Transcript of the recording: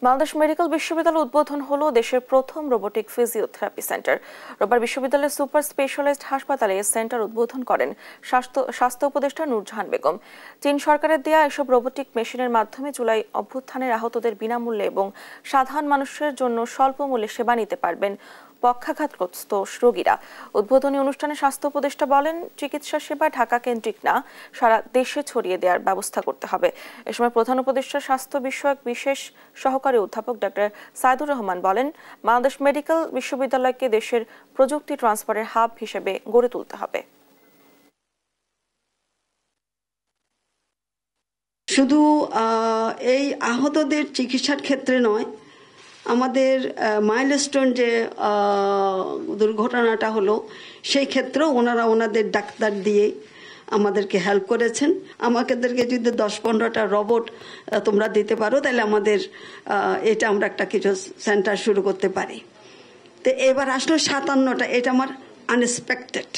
Bangladesh medical বিশ্ববিদ্যালয় উদ্বোধন হলো দেশের প্রথম রোবোটিক ফিজিওথেরাপি সেন্টার। রোববার বিশ্ববিদ্যালয়ের সুপার স্পেশালাইজড হাসপাতালে এই সেন্টার উদ্বোধন করেন স্বাস্থ্য উপদেষ্টা নূরজাহান বেগম। চীন সরকারের দেয়া এসব রোবোটিক মেশিনের মাধ্যমে জুলাই অভ্যুত্থানের আহতদের বিনামূল্যে এবং সাধারণ মানুষের জন্য স্বল্প মূল্যে সেবা নিতে পারবেন পক্ষাঘাতগ্রস্ত রোগীরা। উদ্বোধনী অনুষ্ঠানে স্বাস্থ্য উপদেষ্টা বলেন, চিকিৎসা সেবা ঢাকা কেন্দ্রিক না, সারা দেশে ছড়িয়ে দেওয়ার ব্যবস্থা করতে হবে। এ সময় প্রধান উপদেষ্টা স্বাস্থ্য বিষয়ক বিশেষ সহকারী অধ্যাপক ডক্টর সাইদুর রহমান বলেন, বাংলাদেশ মেডিকেল বিশ্ববিদ্যালয়কে দেশের প্রযুক্তি ট্রান্সফারের হাব হিসেবে গড়ে তুলতে হবে। শুধু এই আহতদের চিকিৎসার ক্ষেত্রে নয়, আমাদের মাইলস্টোন যে দুর্ঘটনাটা হলো সেই ক্ষেত্রেও ওনারা ওনাদের ডাক্তার দিয়ে আমাদেরকে হেল্প করেছেন। আমাদেরকে যদি 10-15টা রোবট তোমরা দিতে পারো তাহলে আমাদের এটা আমরা একটা কিছু সেন্টার শুরু করতে পারি। তো এবার আসলো 57টা, এটা আমার আনএক্সপেক্টেড।